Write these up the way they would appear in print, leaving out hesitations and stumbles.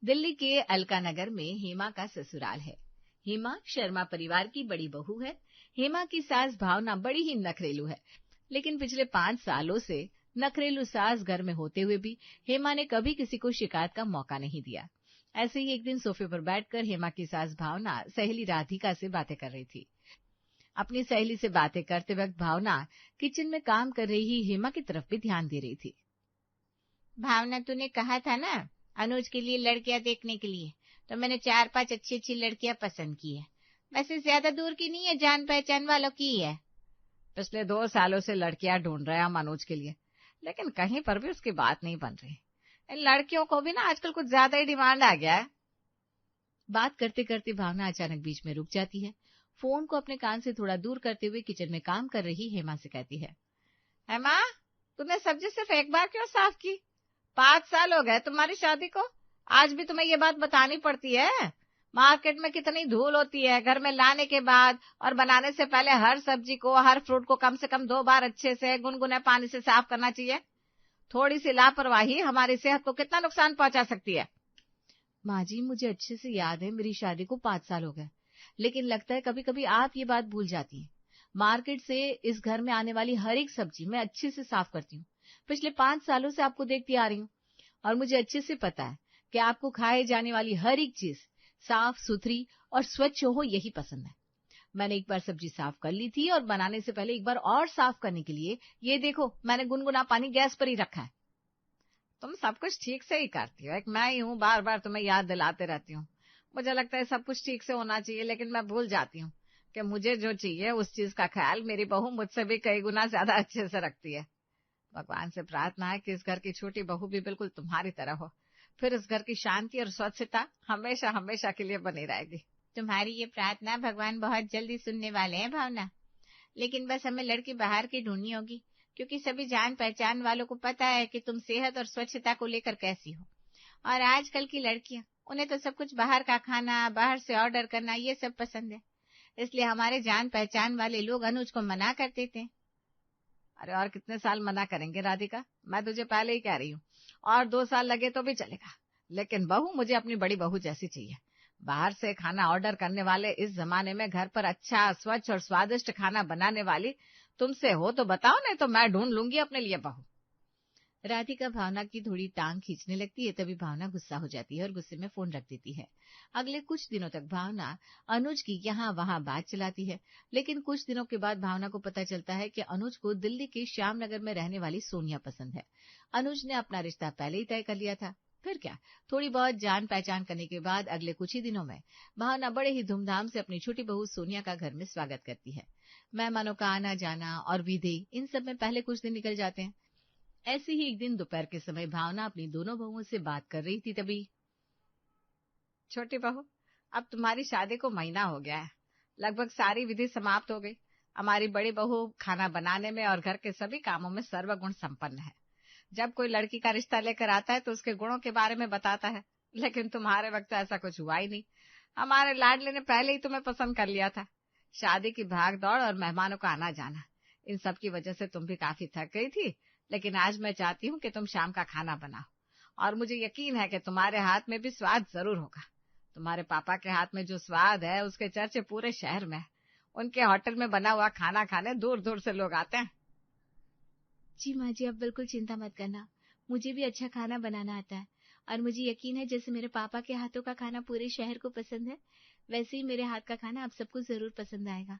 दिल्ली के अलका नगर में हेमा का ससुराल है। हेमा शर्मा परिवार की बड़ी बहू है। हेमा की सास भावना बड़ी ही नखरेलू है, लेकिन पिछले 5 सालों से नखरेलू सास घर में होते हुए भी हेमा ने कभी किसी को शिकायत का मौका नहीं दिया। ऐसे ही एक दिन सोफे पर बैठकर हेमा की सास भावना सहेली राधिका से बातें कर रही थी। अपनी सहेली से बातें करते वक्त भावना किचन में काम कर रही हेमा की तरफ भी ध्यान दे रही थी। भावना, तूने कहा था ना अनुज के लिए लड़कियां देखने के लिए, तो मैंने 4-5 अच्छी अच्छी लड़कियां पसंद की है। वैसे ज्यादा दूर की नहीं है, जान पहचान वालों की है। पिछले 2 सालों से लड़कियां ढूंढ रहे हैं हम अनुज के लिए, लेकिन कहीं पर भी उसकी बात नहीं बन रही। इन लड़कियों को भी ना आजकल कुछ ज्यादा ही डिमांड आ गया है। बात करते करते भावना अचानक बीच में रुक जाती है। फोन को अपने कान से थोड़ा दूर करते हुए किचन में काम कर रही हेमा से कहती है, हेमा, तुमने सब्जी सिर्फ एक बार क्यों साफ की? 5 साल हो गए तुम्हारी शादी को, आज भी तुम्हें ये बात बतानी पड़ती है? मार्केट में कितनी धूल होती है, घर में लाने के बाद और बनाने से पहले हर सब्जी को, हर फ्रूट को कम से कम 2 बार अच्छे से गुनगुने पानी से साफ करना चाहिए। थोड़ी सी लापरवाही हमारी सेहत को कितना नुकसान पहुंचा सकती है। माँ जी, मुझे अच्छे से याद है, मेरी शादी को 5 साल हो गए, लेकिन लगता है कभी कभी आप ये बात भूल जाती हैं। मार्केट से इस घर में आने वाली हर एक सब्जी मैं अच्छे से साफ करती हूँ। पिछले 5 सालों से आपको देखती आ रही हूँ और मुझे अच्छे से पता है कि आपको खाए जाने वाली हर एक चीज साफ सुथरी और स्वच्छ हो, यही पसंद है। मैंने एक बार सब्जी साफ कर ली थी और बनाने से पहले एक बार और साफ करने के लिए ये देखो मैंने गुनगुना पानी गैस पर ही रखा है। तुम सब कुछ ठीक से ही करती हो, एक मैं ही हूँ बार बार तुम्हें याद दिलाते रहती हूँ। मुझे लगता है सब कुछ ठीक से होना चाहिए, लेकिन मैं भूल जाती हूँ कि मुझे जो चाहिए उस चीज का ख्याल मेरी बहू मुझसे भी कई गुना ज्यादा अच्छे से रखती है। भगवान से प्रार्थना है कि इस घर की छोटी बहू भी बिल्कुल तुम्हारी तरह हो, फिर इस घर की शांति और स्वच्छता हमेशा हमेशा के लिए बनी रहेगी। तुम्हारी ये प्रार्थना भगवान बहुत जल्दी सुनने वाले हैं भावना, लेकिन बस हमें लड़की बाहर की ढूंढनी होगी, क्योंकि सभी जान पहचान वालों को पता है कि तुम सेहत और स्वच्छता को लेकर कैसी हो। और आजकल की लड़कियां, उन्हें तो सब कुछ बाहर का खाना, बाहर से ऑर्डर करना, ये सब पसंद है। इसलिए हमारे जान पहचान वाले लोग अनुज को मना कर देते हैं। अरे और कितने साल मना करेंगे राधिका, मैं तुझे पहले ही कह रही हूँ, और 2 साल लगे तो भी चलेगा, लेकिन बहू मुझे अपनी बड़ी बहू जैसी चाहिए। बाहर से खाना ऑर्डर करने वाले इस जमाने में घर पर अच्छा, स्वच्छ और स्वादिष्ट खाना बनाने वाली तुमसे हो तो बताओ, नहीं तो मैं ढूंढ लूंगी अपने लिए बहू। राधिका भावना की थोड़ी टांग खींचने लगती है, तभी भावना गुस्सा हो जाती है और गुस्से में फोन रख देती है। अगले कुछ दिनों तक भावना अनुज की यहाँ वहाँ बात चलाती है, लेकिन कुछ दिनों के बाद भावना को पता चलता है कि अनुज को दिल्ली के श्यामनगर में रहने वाली सोनिया पसंद है। अनुज ने अपना रिश्ता पहले ही तय कर लिया था। फिर क्या, थोड़ी बहुत जान पहचान करने के बाद अगले कुछ ही दिनों में भावना बड़े ही धूमधाम से अपनी छोटी बहू सोनिया का घर में स्वागत करती है। मेहमानों का आना जाना और विधि, इन सब में पहले कुछ दिन निकल जाते हैं। ऐसे ही एक दिन दोपहर के समय भावना अपनी दोनों बहुओं से बात कर रही थी, तभी, छोटी बहू, अब तुम्हारी शादी को महीना हो गया है, लगभग सारी विधि समाप्त हो गई। हमारी बड़ी बहू खाना बनाने में और घर के सभी कामों में सर्वगुण संपन्न है। जब कोई लड़की का रिश्ता लेकर आता है तो उसके गुणों के बारे में बताता है, लेकिन तुम्हारे वक्त ऐसा कुछ हुआ ही नहीं। हमारे लाडले ने पहले ही तुम्हें पसंद कर लिया था। शादी की भाग दौड़ और मेहमानों का आना जाना, इन सब की वजह से तुम भी काफी थक गई थी, लेकिन आज मैं चाहती हूँ कि तुम शाम का खाना बनाओ, और मुझे यकीन है कि तुम्हारे हाथ में भी स्वाद जरूर होगा। तुम्हारे पापा के हाथ में जो स्वाद है उसके चर्चे पूरे शहर में है। उनके होटल में बना हुआ खाना खाने दूर दूर से लोग आते हैं। जी माँ जी, आप बिल्कुल चिंता मत करना, मुझे भी अच्छा खाना बनाना आता है, और मुझे यकीन है जैसे मेरे पापा के हाथों का खाना पूरे शहर को पसंद है, वैसे ही मेरे हाथ का खाना आप सबको जरूर पसंद आएगा।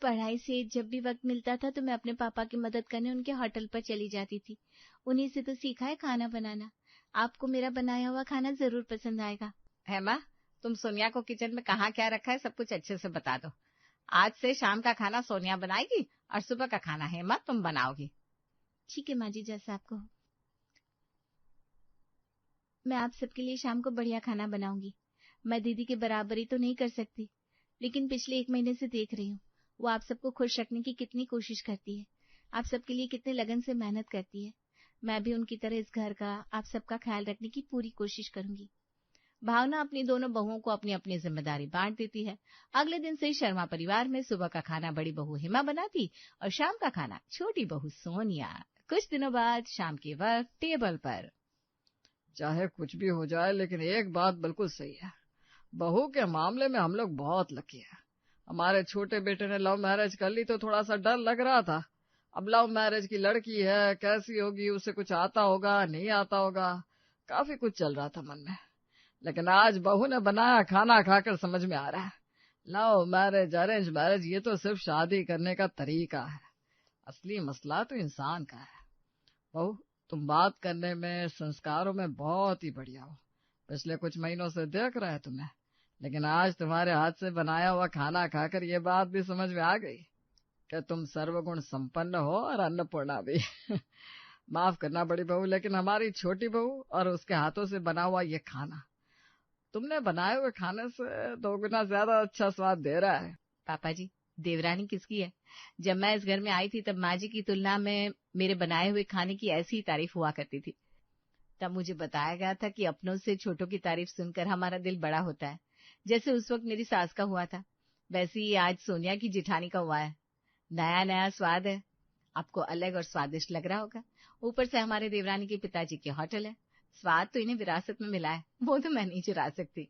पढ़ाई से जब भी वक्त मिलता था तो मैं अपने पापा की मदद करने उनके होटल पर चली जाती थी। उन्हीं से तो सीखा है खाना बनाना। आपको मेरा बनाया हुआ खाना जरूर पसंद आएगा। हेमा, तुम सोनिया को किचन में कहाँ क्या रखा है सब कुछ अच्छे से बता दो। आज से शाम का खाना सोनिया बनाएगी और सुबह का खाना हेमा तुम बनाओगी। ठीक है माँ जी, जैसा आपको हो। मैं आप सबके लिए शाम को बढ़िया खाना बनाऊंगी। मैं दीदी के बराबरी तो नहीं कर सकती, लेकिन पिछले 1 महीने से देख रही हूँ वो आप सबको खुश रखने की कितनी कोशिश करती है, आप सबके लिए कितने लगन से मेहनत करती है। मैं भी उनकी तरह इस घर का, आप सबका ख्याल रखने की पूरी कोशिश करूंगी। भावना अपनी दोनों बहुओं को अपनी अपनी जिम्मेदारी बांट देती है। अगले दिन से शर्मा परिवार में सुबह का खाना बड़ी बहू हेमा बनाती और शाम का खाना छोटी बहू सोनिया। कुछ दिनों बाद शाम के वक्त टेबल पर चाहे कुछ भी हो जाए, लेकिन एक बात बिल्कुल सही है, बहू के मामले में हम लोग बहुत लकी है। हमारे छोटे बेटे ने लव मैरिज कर ली तो थोड़ा सा डर लग रहा था। अब लव मैरिज की लड़की है, कैसी होगी, उसे कुछ आता होगा नहीं आता होगा, काफी कुछ चल रहा था मन में। लेकिन आज बहू ने बनाया खाना खाकर समझ में आ रहा है, लव मैरिज अरेंज मैरिज ये तो सिर्फ शादी करने का तरीका है, असली मसला तो इंसान का है। बहू, तुम बात करने में, संस्कारों में बहुत ही बढ़िया हो। पिछले कुछ महीनों से देख रहे हैं तुम्हें, लेकिन आज तुम्हारे हाथ से बनाया हुआ खाना खाकर ये बात भी समझ में आ गई कि तुम सर्वगुण संपन्न हो और अन्नपूर्णा भी। माफ करना बड़ी बहू, लेकिन हमारी छोटी बहू और उसके हाथों से बना हुआ ये खाना तुमने बनाए हुए खाने से 2 गुना ज्यादा अच्छा स्वाद दे रहा है। पापा जी, देवरानी किसकी है? जब मैं इस घर में आई थी तब माँ जी की तुलना में मेरे बनाए हुए खाने की ऐसी ही तारीफ हुआ करती थी। तब मुझे बताया गया था कि अपनों से छोटों की तारीफ सुनकर हमारा दिल बड़ा होता है। जैसे उस वक्त मेरी सास का हुआ था, वैसे ही आज सोनिया की जिठानी का हुआ है। नया नया स्वाद है, आपको अलग और स्वादिष्ट लग रहा होगा। ऊपर से हमारे देवरानी के पिताजी की होटल है, स्वाद तो इन्हें विरासत में मिला है, वो तो मैं नहीं चुरा सकती।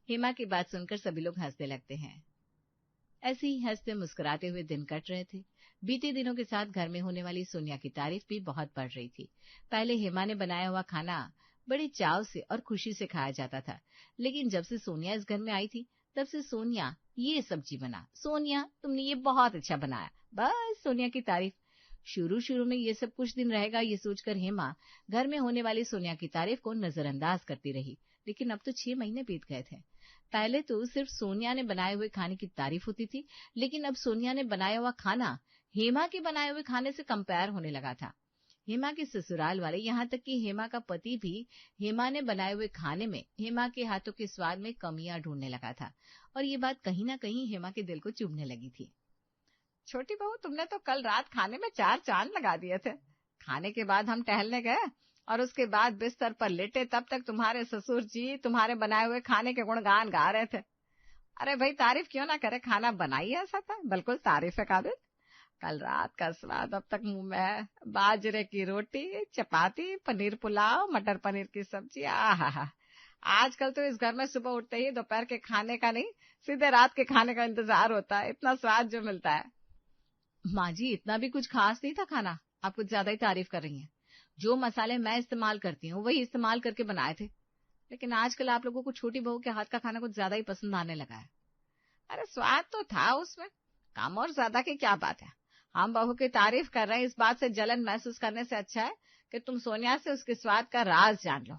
हेमा की बात सुनकर सभी लोग हंसने लगते हैं। ऐसे ही हंसते मुस्कुराते हुए दिन कट रहे थे। बीते दिनों के साथ घर में होने वाली सोनिया की तारीफ भी बहुत बढ़ रही थी। पहले हेमा ने बनाया हुआ खाना बड़े चाव से और खुशी से खाया जाता था, लेकिन जब से सोनिया इस घर में आई थी तब से सोनिया ये सब्जी बना, सोनिया तुमने ये बहुत अच्छा बनाया, बस सोनिया की तारीफ। शुरू शुरू में ये सब कुछ दिन रहेगा ये सोचकर हेमा घर में होने वाली सोनिया की तारीफ को नजरअंदाज करती रही, लेकिन अब तो 6 महीने बीत गए थे। पहले तो सिर्फ सोनिया ने बनाए हुए खाने की तारीफ होती थी, लेकिन अब सोनिया ने बनाया हुआ खाना हेमा के बनाए हुए खाने से कंपेयर होने लगा था। हेमा के ससुराल वाले, यहाँ तक कि हेमा का पति भी हेमा ने बनाए हुए खाने में हेमा के हाथों के स्वाद में कमियां ढूंढने लगा था, और ये बात कहीं ना कहीं हेमा के दिल को चुभने लगी थी। छोटी बहू, तुमने तो कल रात खाने में 4 चांद लगा दिए थे। खाने के बाद हम टहलने गए और उसके बाद बिस्तर पर लेटे, तब तक तुम्हारे ससुर जी तुम्हारे बनाए हुए खाने के गुणगान गा रहे थे। अरे भाई, तारीफ क्यों ना करे, खाना बनाई ऐसा था, बिल्कुल तारीफ है काबिल। कल रात का स्वाद अब तक मुंह में है। बाजरे की रोटी, चपाती, पनीर पुलाव, मटर पनीर की सब्जी, आहा। आजकल तो इस घर में सुबह उठते ही दोपहर के खाने का नहीं, सीधे रात के खाने का इंतजार होता है, इतना स्वाद जो मिलता है। माँ जी, इतना भी कुछ खास नहीं था खाना, आप कुछ ज्यादा ही तारीफ कर रही हैं। जो मसाले मैं इस्तेमाल करती हूँ वही इस्तेमाल करके बनाए थे, लेकिन आजकल आप लोगों को छोटी बहू के हाथ का खाना कुछ ज्यादा ही पसंद आने लगा है। अरे स्वाद तो था उसमें, कम और ज्यादा की क्या बात है। हम बहू की तारीफ कर रहे हैं, इस बात से जलन महसूस करने से अच्छा है कि तुम सोनिया से उसके स्वाद का राज जान लो।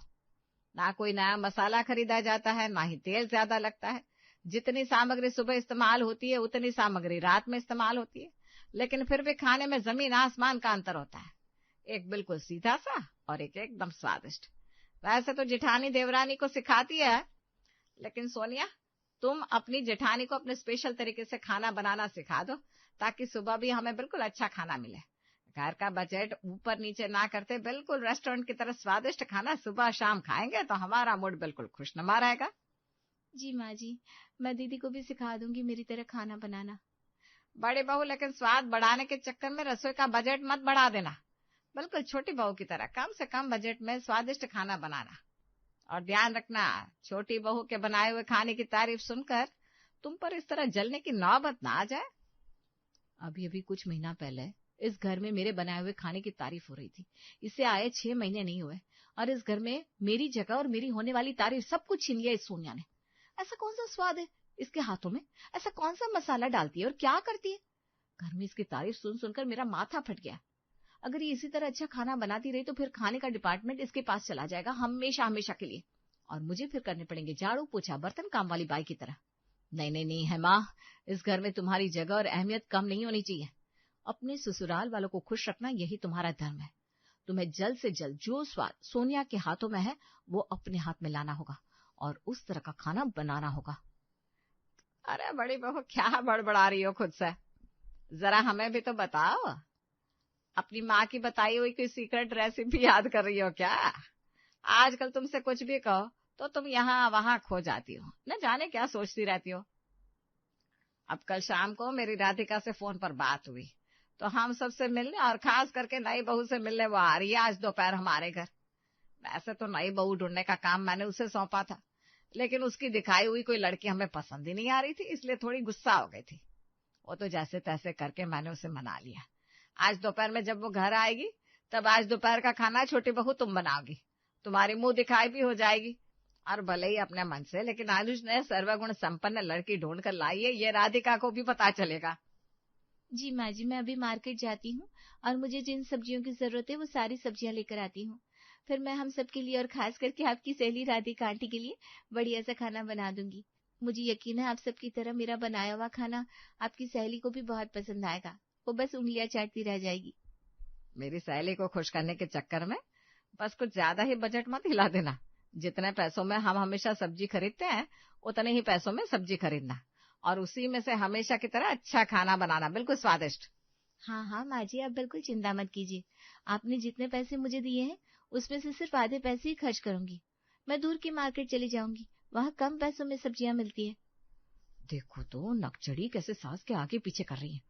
ना कोई नया मसाला खरीदा जाता है, ना ही तेल ज्यादा लगता है। जितनी सामग्री सुबह इस्तेमाल होती है उतनी सामग्री रात में इस्तेमाल होती है, लेकिन फिर भी खाने में जमीन आसमान का अंतर होता है। एक बिल्कुल सीधा सा और एक एकदम स्वादिष्ट। वैसे तो जेठानी देवरानी को सिखाती है, लेकिन सोनिया, तुम अपनी जेठानी को अपने स्पेशल तरीके से खाना बनाना सिखा दो, ताकि सुबह भी हमें बिल्कुल अच्छा खाना मिले। घर का बजट ऊपर नीचे ना करते, बिल्कुल रेस्टोरेंट की तरह स्वादिष्ट खाना सुबह शाम खाएंगे तो हमारा मूड बिल्कुल खुशनुमा रहेगा। जी माँ जी, मैं दीदी को भी सिखा दूंगी मेरी तरह खाना बनाना। बड़ी बहू, लेकिन स्वाद बढ़ाने के चक्कर में रसोई का बजट मत बढ़ा देना, बिल्कुल छोटी बहू की तरह कम से कम बजट में स्वादिष्ट खाना बनाना। और ध्यान रखना, छोटी बहू के बनाए हुए खाने की तारीफ सुनकर तुम पर इस तरह जलने की नौबत ना आ जाए। अभी अभी कुछ महीना पहले इस घर में मेरे बनाए हुए खाने की तारीफ हो रही थी। इसे आए 6 महीने नहीं हुए और इस घर में मेरी जगह और मेरी होने वाली तारीफ सब कुछ छीन लिया इस सोनिया ने। ऐसा कौन सा स्वाद है इसके हाथों में, ऐसा कौन सा मसाला डालती है और क्या करती है। घर में इसकी तारीफ सुन सुनकर मेरा माथा फट गया। अगर ये इसी तरह अच्छा खाना बनाती रही तो फिर खाने का डिपार्टमेंट इसके पास चला जाएगा हमेशा हमेशा के लिए, और मुझे फिर करने पड़ेंगे झाड़ू पोछा बर्तन काम वाली बाई की तरह। नहीं नहीं नहीं है माँ, इस घर में तुम्हारी जगह और अहमियत कम नहीं होनी चाहिए। अपने ससुराल वालों को खुश रखना यही तुम्हारा धर्म है। तुम्हें जल्द से जल्द जो स्वाद सोनिया के हाथों में है वो अपने हाथ में लाना होगा और उस तरह का खाना बनाना होगा। अरे बड़ी बहू, क्या बड़बड़ा रही हो खुद से, जरा हमें भी तो बताओ। अपनी माँ की बताई हुई कोई सीक्रेट रेसिपी याद कर रही हो क्या? आजकल तुमसे कुछ भी कहो तो तुम यहाँ वहां खो जाती हो, न जाने क्या सोचती रहती हो। अब कल शाम को मेरी राधिका से फोन पर बात हुई तो हम सबसे मिलने और खास करके नई बहू से मिलने वो आ रही है आज दोपहर हमारे घर। वैसे तो नई बहू ढूंढने का काम मैंने उसे सौंपा था, लेकिन उसकी दिखाई हुई कोई लड़की हमें पसंद ही नहीं आ रही थी, इसलिए थोड़ी गुस्सा हो गई थी। वो तो जैसे तैसे करके मैंने उसे मना लिया। आज दोपहर में जब वो घर आएगी, तब आज दोपहर का खाना छोटी बहू तुम बनाओगी, तुम्हारी मुंह दिखाई भी हो जाएगी। और भले ही अपने मन से, लेकिन आयुष ने सर्वगुण संपन्न लड़की ढूंढ कर लाई है, ये राधिका को भी पता चलेगा। जी माँ जी, मैं अभी मार्केट जाती हूँ और मुझे जिन सब्जियों की जरूरत है वो सारी सब्जियां लेकर आती हूँ। फिर मैं हम सबके लिए और खास करके आपकी सहेली राधिका आंटी के लिए बढ़िया सा खाना बना दूंगी। मुझे यकीन है आप सबकी तरह मेरा बनाया हुआ खाना आपकी सहेली को भी बहुत पसंद आएगा। वो बस उंगलियां चाटती रह जाएगी। मेरी सहेली को खुश करने के चक्कर में बस कुछ ज्यादा ही बजट मत हिला देना। जितने पैसों में हम हमेशा सब्जी खरीदते हैं, उतने ही पैसों में सब्जी खरीदना, और उसी में से हमेशा की तरह अच्छा खाना बनाना, बिल्कुल स्वादिष्ट। हाँ हाँ माँ जी, आप बिल्कुल चिंता मत कीजिए। आपने जितने पैसे मुझे दिए हैं उसमें से सिर्फ आधे पैसे ही खर्च करूंगी। मैं दूर की मार्केट चली जाऊंगी, वहाँ कम पैसों में सब्जियां मिलती है। देखो तो नकचड़ी कैसे सास के आगे पीछे कर रही है।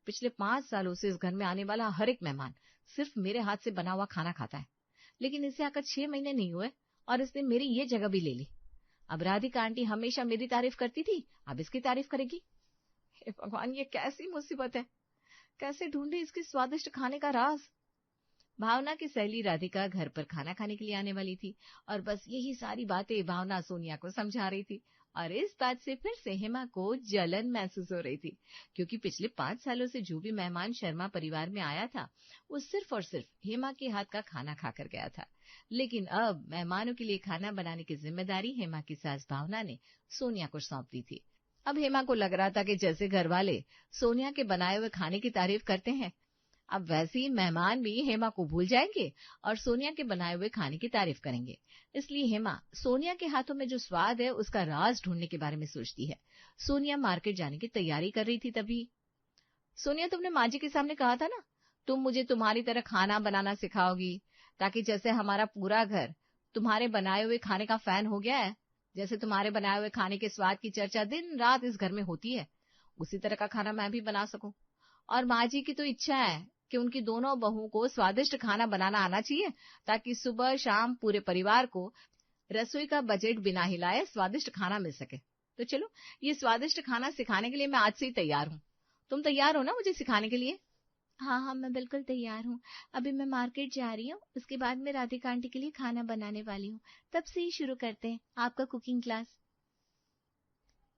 पिछले 5 सालों से इस घर में आने वाला हर एक मेहमान सिर्फ मेरे हाथ से बना हुआ खाना खाता है, लेकिन इसे आकर 6 महीने नहीं हुए और इसने मेरी ये जगह भी ले ली। अब राधिका आंटी हमेशा मेरी तारीफ करती थी, अब इसकी तारीफ करेगी। हे भगवान, ये कैसी मुसीबत है। कैसे ढूंढे इसके स्वादिष्ट खाने का राज। भावना की सहेली राधिका घर पर खाना खाने के लिए आने वाली थी और बस यही सारी बातें भावना सोनिया को समझा रही थी। और इस बात से फिर से हेमा को जलन महसूस हो रही थी, क्योंकि पिछले 5 सालों से जो भी मेहमान शर्मा परिवार में आया था, वो सिर्फ और सिर्फ हेमा के हाथ का खाना खाकर गया था। लेकिन अब मेहमानों के लिए खाना बनाने की जिम्मेदारी हेमा की सास भावना ने सोनिया को सौंप दी थी। अब हेमा को लग रहा था कि जैसे घर वाले सोनिया के बनाए हुए खाने की तारीफ करते हैं, अब वैसे ही मेहमान भी हेमा को भूल जाएंगे और सोनिया के बनाए हुए खाने की तारीफ करेंगे। इसलिए हेमा सोनिया के हाथों में जो स्वाद है उसका राज ढूंढने के बारे में सोचती है। सोनिया मार्केट जाने की तैयारी कर रही थी तभी, सोनिया, तुमने माँ जी के सामने कहा था ना, तुम मुझे तुम्हारी तरह खाना बनाना सिखाओगी, ताकि जैसे हमारा पूरा घर तुम्हारे बनाए हुए खाने का फैन हो गया है, जैसे तुम्हारे बनाए हुए खाने के स्वाद की चर्चा दिन रात इस घर में होती है, उसी तरह का खाना मैं भी बना सकूं। और माँ जी की तो इच्छा है कि उनकी दोनों बहुओं को स्वादिष्ट खाना बनाना आना चाहिए, ताकि सुबह शाम पूरे परिवार को रसोई का बजट बिना हिलाए स्वादिष्ट खाना मिल सके। तो चलो, ये स्वादिष्ट खाना सिखाने के लिए मैं आज से ही तैयार हूँ। तुम तैयार हो ना मुझे सिखाने के लिए? हाँ हाँ, मैं बिल्कुल तैयार हूँ। अभी मैं मार्केट जा रही हूँ, उसके बाद मैं राधिका आंटी के लिए खाना बनाने वाली हूँ। तब से ही शुरू करते हैं आपका कुकिंग क्लास।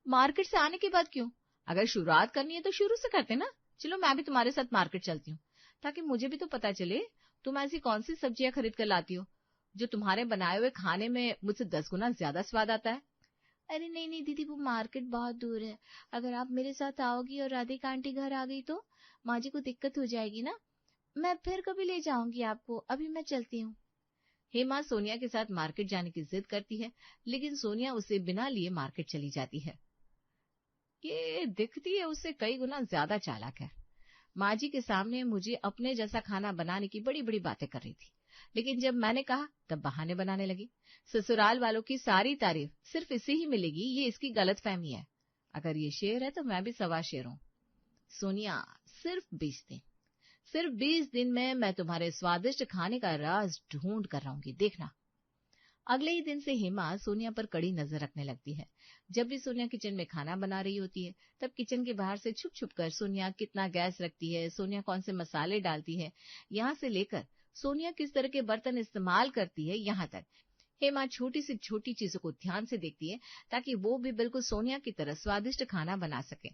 मार्केट से आने के बाद क्यों? अगर शुरुआत करनी है तो शुरू से करते ना। चलो, मैं भी तुम्हारे साथ मार्केट चलती हूँ, ताकि मुझे भी तो पता चले तुम ऐसी कौन सी सब्जियां खरीद कर लाती हो जो तुम्हारे बनाए हुए खाने में मुझसे 10 गुना ज्यादा स्वाद आता है। अरे नहीं नहीं दीदी, वो मार्केट बहुत दूर है। अगर आप मेरे साथ आओगी और राधिका आंटी घर आ गई तो माँ जी को दिक्कत हो जाएगी ना। मैं फिर कभी ले जाऊंगी आपको, अभी मैं चलती हूँ। हेमा सोनिया के साथ मार्केट जाने की जिद करती है, लेकिन सोनिया उसे बिना लिए मार्केट चली जाती है। ये दिखती है उससे कई गुना ज्यादा चालाक है। माँ जी के सामने मुझे अपने जैसा खाना बनाने की बड़ी बड़ी बातें कर रही थी, लेकिन जब मैंने कहा तब बहाने बनाने लगी। ससुराल वालों की सारी तारीफ सिर्फ इसे ही मिलेगी, ये इसकी गलतफहमी है। अगर ये शेर है तो मैं भी 1.25 शेर हूँ। सोनिया, सिर्फ 20 दिन में मैं तुम्हारे स्वादिष्ट खाने का राज ढूंढ कर रहूंगी, देखना। अगले ही दिन से हेमा सोनिया पर कड़ी नजर रखने लगती है। जब भी सोनिया किचन में खाना बना रही होती है, तब किचन के बाहर से छुप छुप कर सोनिया कितना गैस रखती है, सोनिया कौन से मसाले डालती है, यहाँ से लेकर सोनिया किस तरह के बर्तन इस्तेमाल करती है, यहाँ तक हेमा छोटी से छोटी चीजों को ध्यान से देखती है, ताकि वो भी बिल्कुल सोनिया की तरह स्वादिष्ट खाना बना सके।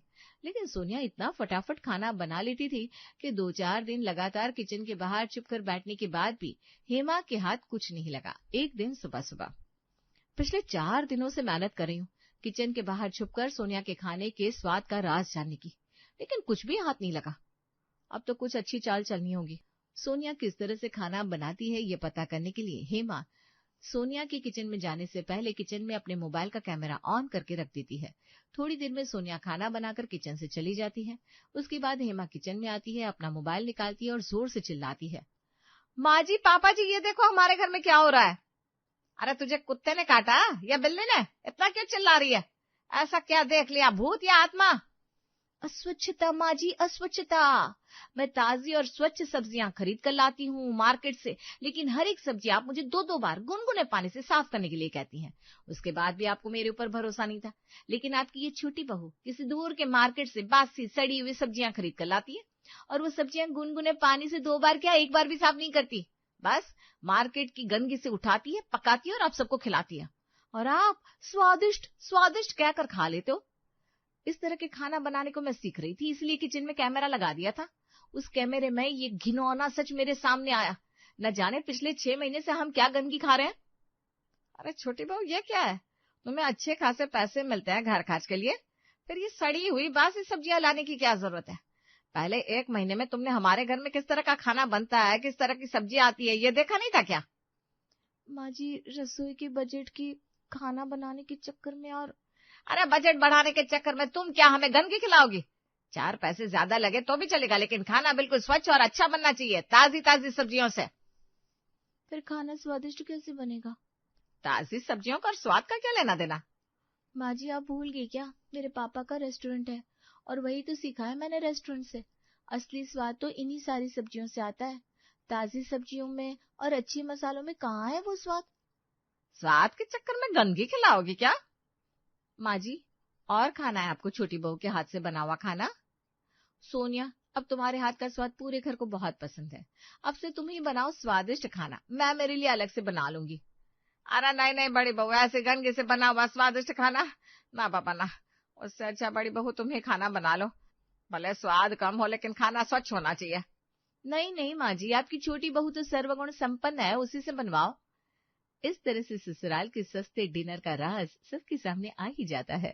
लेकिन सोनिया इतना फटाफट खाना बना लेती थी कि 2-4 दिन लगातार किचन के बाहर चुपकर बैठने के बाद भी हेमा के हाथ कुछ नहीं लगा। एक दिन सुबह सुबह, पिछले 4 दिनों से मेहनत कर रही हूँ किचन के बाहर छुपकर सोनिया के खाने के स्वाद का राज जानने की, लेकिन कुछ भी हाथ नहीं लगा। अब तो कुछ अच्छी चाल चलनी होगी। सोनिया किस तरह से खाना बनाती है ये पता करने के लिए हेमा सोनिया के किचन में जाने से पहले किचन में अपने मोबाइल का कैमरा ऑन करके रख देती है। थोड़ी देर में सोनिया खाना बनाकर किचन से चली जाती है। उसके बाद हेमा किचन में आती है, अपना मोबाइल निकालती है और जोर से चिल्लाती है, माँ जी, पापा जी, ये देखो हमारे घर में क्या हो रहा है। अरे तुझे कुत्ते ने काटा या बिल्ली ने? इतना क्यों चिल्ला रही है? ऐसा क्या देख लिया, भूत या आत्मा? अस्वच्छता माँ जी, अस्वच्छता। मैं ताजी और स्वच्छ सब्जियां खरीद कर लाती हूँ मार्केट से, लेकिन हर एक सब्जी आप मुझे 2-2 बार गुनगुने पानी से साफ करने के लिए कहती हैं। उसके बाद भी आपको मेरे ऊपर भरोसा नहीं था। लेकिन आपकी ये छोटी बहू किसी दूर के मार्केट से बासी सड़ी हुई सब्जियां खरीद कर लाती है, और वो सब्जियां गुनगुने पानी से 2 बार क्या 1 बार भी साफ नहीं करती। बस मार्केट की गंदगी से उठाती है, पकाती है और आप सबको खिलाती है, और आप स्वादिष्ट स्वादिष्ट कहकर खा लेते हो। इस तरह के खाना बनाने को मैं सीख रही थी, इसलिए किचन में कैमरा लगा दिया था। उस कैमरे में ये घिनौना सच मेरे सामने आया। न जाने पिछले 6 महीने से हम क्या गंदगी खा रहे हैं। अरे छोटी बहू, ये क्या है? तुम्हें अच्छे खासे पैसे मिलते हैं घर खर्च के लिए, फिर ये सड़ी हुई बासी सब्जियां लाने की क्या जरूरत है? पहले 1 महीने में तुमने हमारे घर में किस तरह का खाना बनता है, किस तरह की सब्जी आती है, ये देखा नहीं था क्या? माँ जी, रसोई के बजट की खाना बनाने के चक्कर में और अरे बजट बढ़ाने के चक्कर में तुम क्या हमें गंदगी खिलाओगी? 4 पैसे ज्यादा लगे तो भी चलेगा, लेकिन खाना बिल्कुल स्वच्छ और अच्छा बनना चाहिए, ताजी ताजी सब्जियों से। फिर खाना स्वादिष्ट कैसे बनेगा? ताजी सब्जियों का और स्वाद का क्या लेना देना? माँ जी, आप भूल गई क्या? मेरे पापा का रेस्टोरेंट है, और वही तो सीखा है मैंने रेस्टोरेंट से। असली स्वाद तो इन्हीं सारी सब्जियों से आता है। ताजी सब्जियों में और अच्छे मसालों में कहाँ है वो स्वाद? स्वाद के चक्कर में गंदगी खिलाओगी क्या? माँ जी, और खाना है आपको छोटी बहू के हाथ से बना हुआ खाना? सोनिया, अब तुम्हारे हाथ का स्वाद पूरे घर को बहुत पसंद है। अब से तुम ही बनाओ स्वादिष्ट खाना, मैं मेरे लिए अलग से बना लूंगी। अरे नहीं नहीं बड़ी बहू, ऐसे गंदगी से बना हुआ स्वादिष्ट खाना ना पापा ना। उससे अच्छा बड़ी बहू तुम ही खाना बना लो, भले स्वाद कम हो लेकिन खाना स्वच्छ होना चाहिए। नहीं नहीं माँ जी, आपकी छोटी बहू तो सर्वगुण संपन्न है, उसी से बनवाओ। इस तरह से ससुराल के सस्ते डिनर का राज सबके सामने आ ही जाता है।